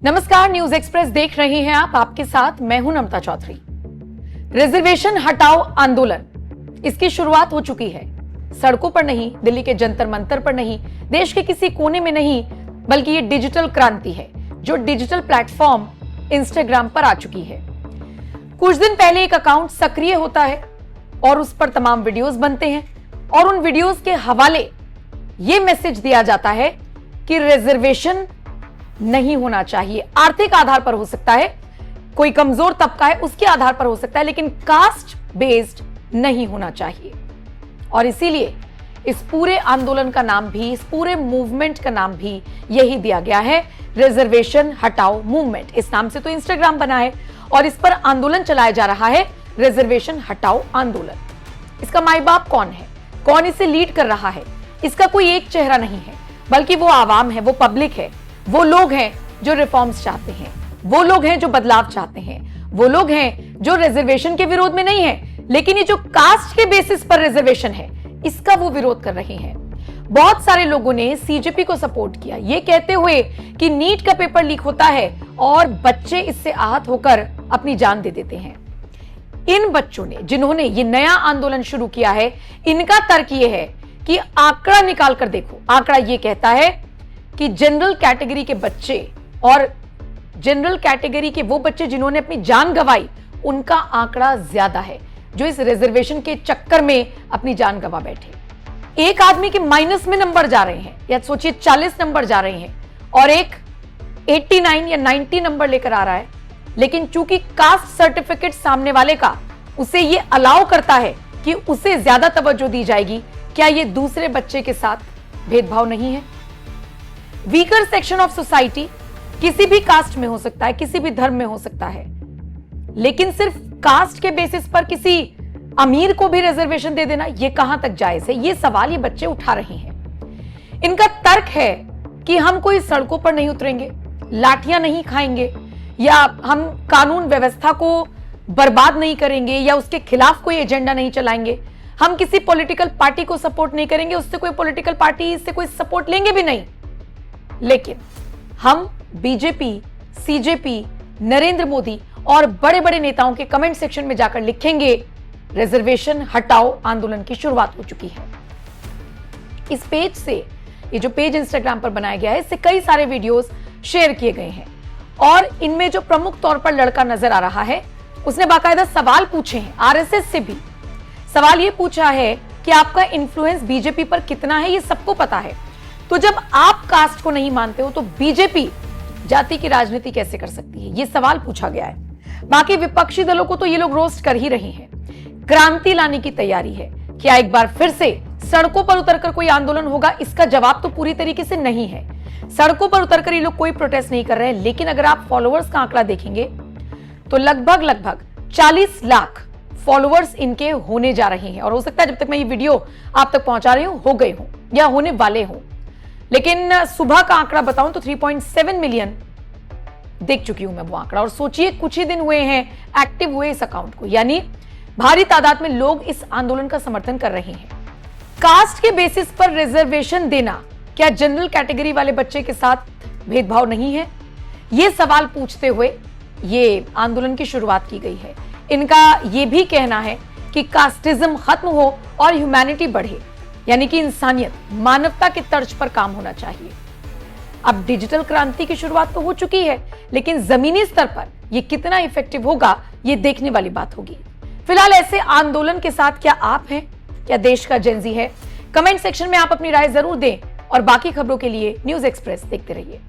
नमस्कार, news express देख रहे हैं आप। आपके साथ मैं हूं नम्रता चौधरी। रिजर्वेशन हटाओ आंदोलन, इसकी शुरुआत हो चुकी है। सड़कों पर नहीं, दिल्ली के जंतर मंतर पर नहीं, देश के किसी कोने में नहीं, बल्कि ये डिजिटल क्रांति है जो डिजिटल प्लेटफॉर्म इंस्टाग्राम पर आ चुकी है। कुछ दिन पहले एक अकाउंट सक्रिय होता है और उस पर तमाम वीडियोस बनते हैं और उन वीडियोस के हवाले ये मैसेज दिया जाता है कि रिजर्वेशन नहीं होना चाहिए। आर्थिक आधार पर हो सकता है, कोई कमजोर तबका है उसके आधार पर हो सकता है, लेकिन कास्ट बेस्ड नहीं होना चाहिए। और इसीलिए इस पूरे आंदोलन का नाम भी, इस पूरे मूवमेंट का नाम भी यही दिया गया है, रिजर्वेशन हटाओ मूवमेंट। इस नाम से तो इंस्टाग्राम बना है और इस पर आंदोलन चलाया जा रहा है, रिजर्वेशन हटाओ आंदोलन। इसका माई बाप कौन है, कौन इसे लीड कर रहा है? इसका कोई एक चेहरा नहीं है, बल्कि वो आवाम है, वो पब्लिक है, वो लोग हैं जो रिफॉर्म्स चाहते हैं, वो लोग हैं जो बदलाव चाहते हैं, वो लोग हैं जो रिजर्वेशन के विरोध में नहीं है, लेकिन ये जो कास्ट के बेसिस पर रिजर्वेशन है इसका वो विरोध कर रहे हैं। बहुत सारे लोगों ने सीजेपी को सपोर्ट किया, ये कहते हुए कि नीट का पेपर लीक होता है और बच्चे इससे आहत होकर अपनी जान दे देते हैं। इन बच्चों ने, जिन्होंने ये नया आंदोलन शुरू किया है, इनका तर्क ये है कि आंकड़ा निकाल कर देखो। आंकड़ा ये कहता है कि जनरल कैटेगरी के बच्चे और जनरल कैटेगरी के वो बच्चे जिन्होंने अपनी जान गंवाई, उनका आंकड़ा ज्यादा है जो इस रिजर्वेशन के चक्कर में अपनी जान गंवा बैठे। एक आदमी के माइनस में नंबर जा रहे हैं, या सोचिए 40 नंबर जा रहे हैं, और एक 89 या 90 नंबर लेकर आ रहा है, लेकिन चूंकि कास्ट सर्टिफिकेट सामने वाले का उसे ये अलाउ करता है कि उसे ज्यादा तवज्जो दी जाएगी। क्या ये दूसरे बच्चे के साथ भेदभाव नहीं है? वीकर सेक्शन ऑफ सोसाइटी किसी भी कास्ट में हो सकता है, किसी भी धर्म में हो सकता है, लेकिन सिर्फ कास्ट के बेसिस पर किसी अमीर को भी रिजर्वेशन दे देना, यह कहां तक जायज है? ये सवाल ये बच्चे उठा रहे हैं। इनका तर्क है कि हम कोई सड़कों पर नहीं उतरेंगे, लाठियां नहीं खाएंगे, या हम कानून व्यवस्था को बर्बाद नहीं करेंगे, या उसके खिलाफ कोई एजेंडा नहीं चलाएंगे। हम किसी पॉलिटिकल पार्टी को सपोर्ट नहीं करेंगे, उससे कोई पॉलिटिकल पार्टी इससे कोई सपोर्ट लेंगे भी नहीं, लेकिन हम बीजेपी, सीजेपी, नरेंद्र मोदी और बड़े बड़े नेताओं के कमेंट सेक्शन में जाकर लिखेंगे, रिजर्वेशन हटाओ आंदोलन की शुरुआत हो चुकी है। इस पेज से, ये जो पेज इंस्टाग्राम पर बनाया गया है, इससे कई सारे वीडियोस शेयर किए गए हैं और इनमें जो प्रमुख तौर पर लड़का नजर आ रहा है, उसने बाकायदा सवाल पूछे हैं आरएसएस से भी। सवाल ये पूछा है कि आपका इन्फ्लुएंस बीजेपी पर कितना है, ये सबको पता है, तो जब आप कास्ट को नहीं मानते हो तो बीजेपी जाति की राजनीति कैसे कर सकती है? ये सवाल पूछा गया है। बाकी विपक्षी दलों को तो ये लोग रोस्ट कर ही रहे हैं। क्रांति लाने की तैयारी है। क्या एक बार फिर से सड़कों पर उतरकर कोई आंदोलन होगा? इसका जवाब तो पूरी तरीके से नहीं है। सड़कों पर उतरकर ये लोग कोई प्रोटेस्ट नहीं कर रहे हैं, लेकिन अगर आप फॉलोअर्स का आंकड़ा देखेंगे तो लगभग 40 लाख फॉलोअर्स इनके होने जा रहे हैं। और हो सकता है जब तक मैं ये वीडियो आप तक पहुंचा रही हूं हो गए हों या होने वाले हों, लेकिन सुबह का आंकड़ा बताऊं तो 3.7 मिलियन देख चुकी हूं मैं वो आंकड़ा। और सोचिए कुछ ही दिन हुए हैं एक्टिव हुए इस अकाउंट को, यानी भारी तादाद में लोग इस आंदोलन का समर्थन कर रहे हैं। कास्ट के बेसिस पर रिजर्वेशन देना क्या जनरल कैटेगरी वाले बच्चे के साथ भेदभाव नहीं है? यह सवाल पूछते हुए ये आंदोलन की शुरुआत की गई है। इनका यह भी कहना है कि कास्टिज्म खत्म हो और ह्यूमैनिटी बढ़े, यानी कि इंसानियत, मानवता के तर्ज पर काम होना चाहिए। अब डिजिटल क्रांति की शुरुआत तो हो चुकी है, लेकिन जमीनी स्तर पर यह कितना इफेक्टिव होगा, यह देखने वाली बात होगी। फिलहाल ऐसे आंदोलन के साथ क्या आप हैं, क्या देश का जेनजी है? कमेंट सेक्शन में आप अपनी राय जरूर दें और बाकी खबरों के लिए न्यूज एक्सप्रेस देखते रहिए।